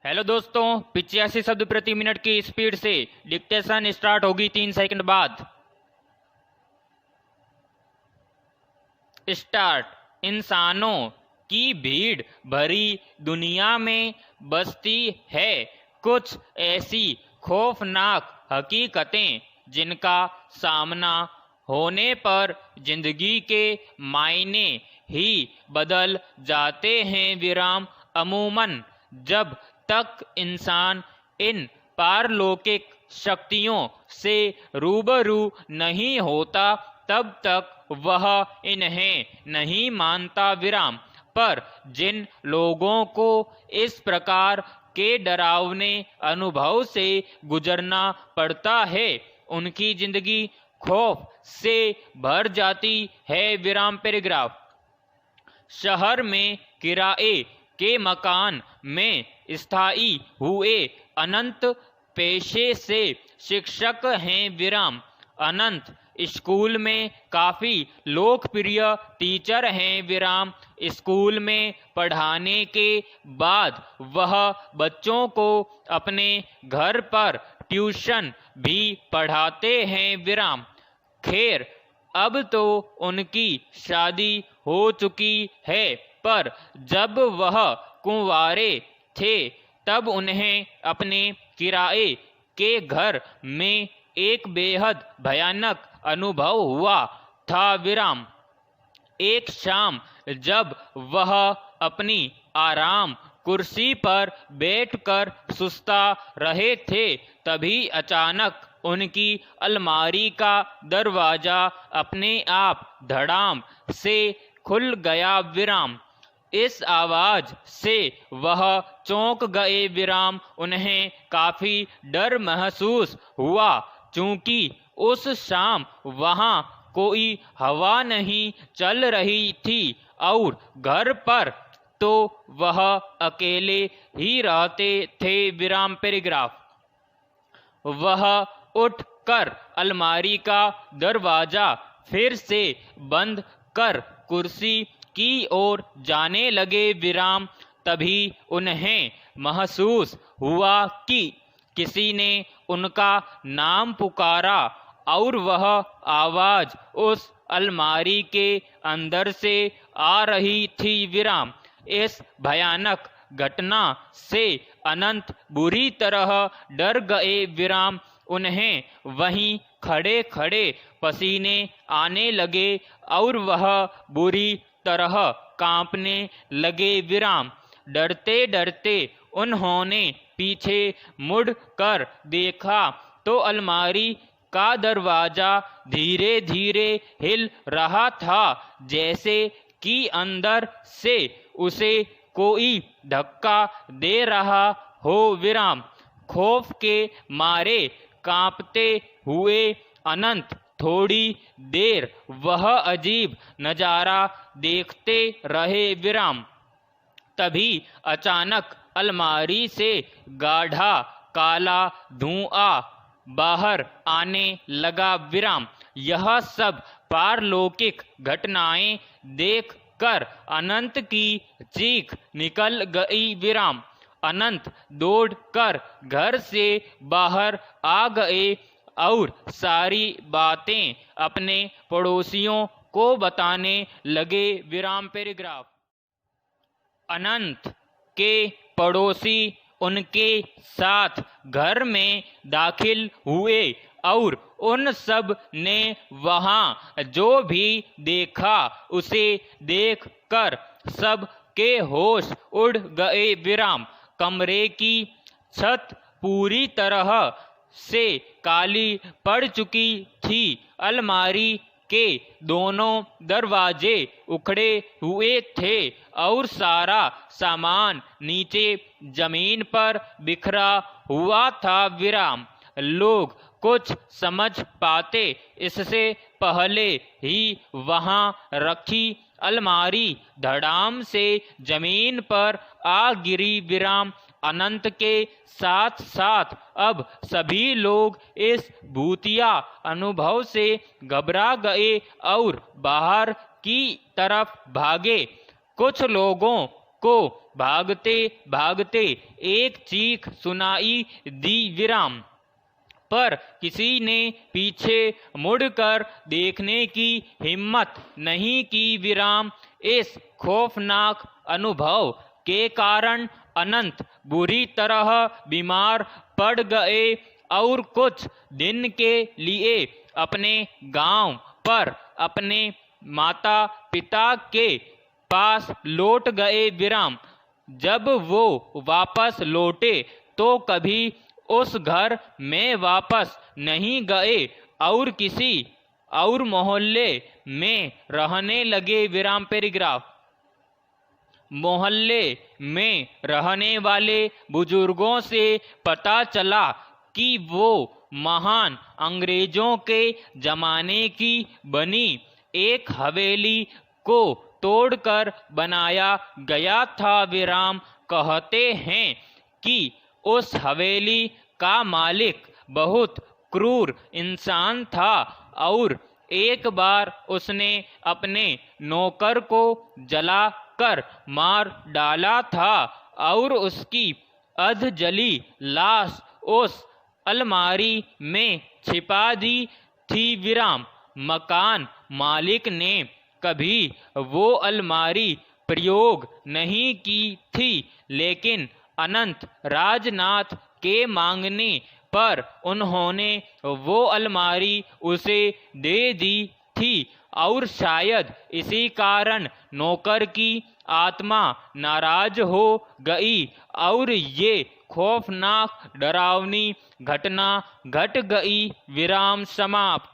Hello दोस्तों, 85 शब्द प्रति मिनट की स्पीड से डिक्टेशन स्टार्ट होगी 3 सेकंड बाद। स्टार्ट। इंसानों की भीड़ भरी दुनिया में बसती है कुछ ऐसी खौफनाक हकीकतें जिनका सामना होने पर जिंदगी के मायने ही बदल जाते हैं। विराम। अमूमन जब तक इंसान इन पारलौकिक शक्तियों से रूबरू नहीं होता तब तक वह इन्हें नहीं मानता। विराम। पर जिन लोगों को इस प्रकार के डरावने अनुभव से गुजरना पड़ता है उनकी जिंदगी खौफ से भर जाती है। विराम। पैराग्राफ। शहर में किराए के मकान में स्थायी हुए अनंत पेशे से शिक्षक हैं। विराम। अनंत स्कूल में काफ़ी लोकप्रिय टीचर हैं। विराम। स्कूल में पढ़ाने के बाद वह बच्चों को अपने घर पर ट्यूशन भी पढ़ाते हैं। विराम। खैर, अब तो उनकी शादी हो चुकी है, पर जब वह कुंवारे थे तब उन्हें अपने किराए के घर में एक बेहद भयानक अनुभव हुआ था। विराम। एक शाम जब वह अपनी आराम कुर्सी पर बैठकर सुस्ता रहे थे तभी अचानक उनकी अलमारी का दरवाजा अपने आप धड़ाम से खुल गया। विराम। इस आवाज से वह चौंक गए। विराम। उन्हें काफी डर महसूस हुआ चूंकि उस शाम वहां कोई हवा नहीं चल रही थी और घर पर तो वह अकेले ही रहते थे। विराम। पैराग्राफ। वह उठकर अलमारी का दरवाजा फिर से बंद कर कुर्सी की ओर जाने लगे। विराम। तभी उन्हें महसूस हुआ कि किसी ने उनका नाम पुकारा और वह आवाज उस अलमारी के अंदर से आ रही थी। विराम। इस भयानक घटना से अनंत बुरी तरह डर गए। विराम। उन्हें वहीं खड़े खड़े पसीने आने लगे और वह बुरी तरह कांपने लगे। विराम। डरते डरते उन्होंने पीछे मुड़ कर देखा तो अलमारी का दरवाजा धीरे धीरे हिल रहा था जैसे कि अंदर से उसे कोई धक्का दे रहा हो। विराम। खौफ के मारे कांपते हुए अनंत थोड़ी देर वह अजीब नजारा देखते रहे। विराम। तभी अचानक अलमारी से गाढ़ा काला धुआं बाहर आने लगा। विराम। यह सब पारलौकिक घटनाएं देखकर अनंत की चीख निकल गई। विराम। अनंत दौड़कर घर से बाहर आ गए और सारी बातें अपने पड़ोसियों को बताने लगे। विराम। पैराग्राफ। अनंत के पड़ोसी उनके साथ घर में दाखिल हुए और उन सब ने वहां जो भी देखा उसे देखकर सब के होश उड़ गए। विराम। कमरे की छत पूरी तरह से काली पड़ चुकी थी। अलमारी के दोनों दरवाजे उखड़े हुए थे और सारा सामान नीचे जमीन पर बिखरा हुआ था। विराम। लोग कुछ समझ पाते इससे पहले ही वहां रखी अलमारी धड़ाम से जमीन पर आ गिरी। विराम। अनंत के साथ साथ अब सभी लोग इस भूतिया अनुभव से घबरा गए और बाहर की तरफ भागे। कुछ लोगों को भागते भागते एक चीख सुनाई दी विराम, पर किसी ने पीछे मुड़कर देखने की हिम्मत नहीं की। विराम इस खौफनाक अनुभव के कारण अनंत बुरी तरह बीमार पड़ गए और कुछ दिन के लिए अपने गांव पर अपने माता पिता के पास लौट गए। विराम जब वो वापस लौटे तो कभी उस घर में वापस नहीं गए और किसी और मोहल्ले में रहने लगे। विराम पैराग्राफ। मोहल्ले में रहने वाले बुजुर्गों से पता चला कि वो महान अंग्रेजों के जमाने की बनी एक हवेली को तोड़कर बनाया गया था। विराम कहते हैं कि उस हवेली का मालिक बहुत क्रूर इंसान था और एक बार उसने अपने नौकर को जलाकर मार डाला था और उसकी अधजली लाश उस अलमारी में छिपा दी थी। विराम मकान मालिक ने कभी वो अलमारी प्रयोग नहीं की थी, लेकिन अनंत राजनाथ के मांगने पर उन्होंने वो अलमारी उसे दे दी थी और शायद इसी कारण नौकर की आत्मा नाराज हो गई और ये खौफनाक डरावनी घटना घट गई। विराम समाप्त।